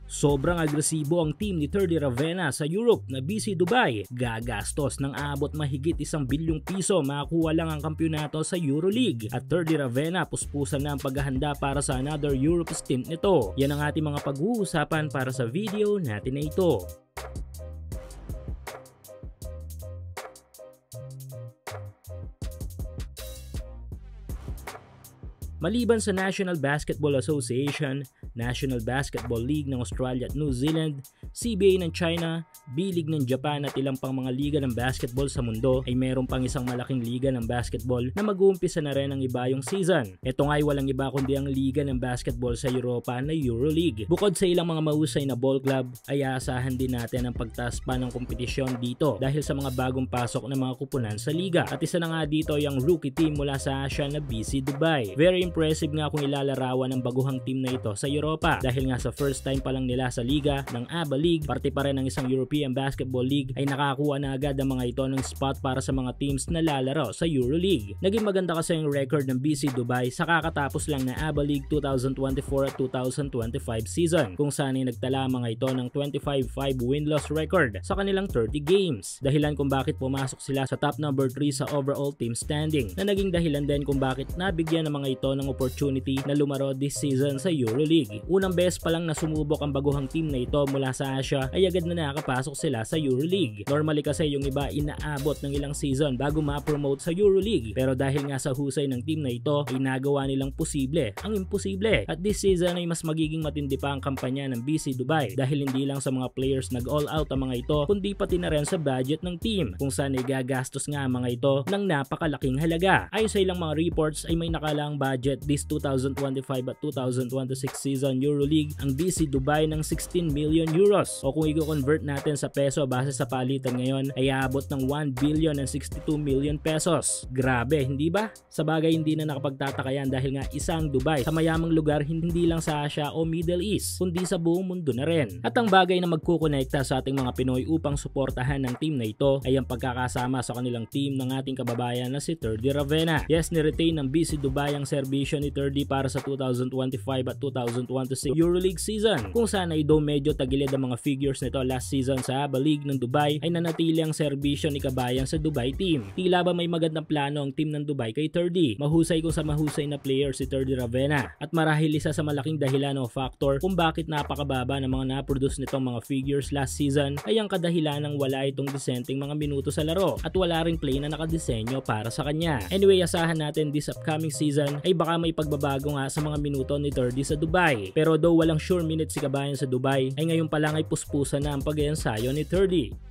Sobrang agresibo ang team ni Terdy Ravenna sa Europe na BC Dubai. Gagastos ng abot mahigit 1 bilyong piso makakuha lang ang kampyonato sa EuroLeague. At Terdy Ravenna puspusan na ang paghahanda para sa another Europe stint nito. Yan ang ating mga pag-uusapan para sa video natin na ito. Maliban sa National Basketball Association, National Basketball League ng Australia at New Zealand, CBA ng China, B-League ng Japan at ilang pang mga liga ng basketball sa mundo ay meron pang isang malaking liga ng basketball na mag-uumpisa na rin ang iba yung season. Ito nga ay walang iba kundi ang liga ng basketball sa Europa na EuroLeague. Bukod sa ilang mga mahusay na ball club ay aasahan din natin ang pagtaas pa ng kompetisyon dito dahil sa mga bagong pasok na mga kupunan sa liga. At isa na nga dito ay ang rookie team mula sa Asia na BC Dubai. Very impressive nga kung ilalarawan ng baguhang team na ito sa Europa dahil nga sa first time pa lang nila sa liga ng ABA League, parte pa rin ng isang European Basketball League, ay nakakuha na agad ang mga ito ng spot para sa mga teams na lalaro sa EuroLeague. Naging maganda kasi ang record ng BC Dubai sa kakatapos lang na ABA League 2024 at 2025 season kung saan ay nagtala mga ito ng 25-5 win-loss record sa kanilang 30 games. Dahilan kung bakit pumasok sila sa top number 3 sa overall team standing na naging dahilan din kung bakit nabigyan ng mga ito ng opportunity na lumaro this season sa EuroLeague. Unang beses pa lang na sumubok ang baguhang team na ito mula sa Asia ay agad na nakapasok sila sa EuroLeague. Normally kasi yung iba inaabot ng ilang season bago ma-promote sa EuroLeague, pero dahil nga sa husay ng team na ito ay nagawa nilang posible ang imposible. At this season ay mas magiging matindi pa ang kampanya ng BC Dubai dahil hindi lang sa mga players nag-all out ang mga ito kundi pati na rin sa budget ng team kung saan ay gagastos nga ang mga ito ng napakalaking halaga. Ayon sa ilang mga reports ay may nakalaang budget this 2025 at 2026 season EuroLeague ang BC Dubai ng 16 million euros o kung i-convert natin sa peso base sa palitan ngayon ay aabot ng 1 billion and 62 million pesos. Grabe, hindi ba? Sa bagay hindi na nakapagtataka yan dahil nga isang Dubai sa mayamang lugar hindi lang sa Asia o Middle East kundi sa buong mundo na rin. At ang bagay na magkukonekta sa ating mga Pinoy upang suportahan ng team na ito ay ang pagkakasama sa kanilang team ng ating kababayan na si Terdy Ravenna. Yes, ni-retain ng BC Dubai ang serbisyo ni Terdy para sa 2025 at 2026 EuroLeague season kung saan ay do medyo tagilid ang mga figures nito last season sa ABA League ng Dubai ay nanatili ang serbisyo ni kabayan sa Dubai team. Tila ba may magandang plano ang team ng Dubai kay Terdy? Mahusay kung sa mahusay na player si Terdy Ravenna at marahil isa sa malaking dahilan o factor kung bakit napakababa ng mga na-produce nitong mga figures last season ay ang kadahilan ng wala itong disenteng mga minuto sa laro at wala ring play na nakadesenyo para sa kanya. Anyway, asahan natin this upcoming season ay baka may pagbabago nga sa mga minuto ni Terdy sa Dubai. Pero though walang sure minutes si kabayan sa Dubai ay ngayon pa lang ay puspusan na ang pag-iensayo ni Terdy.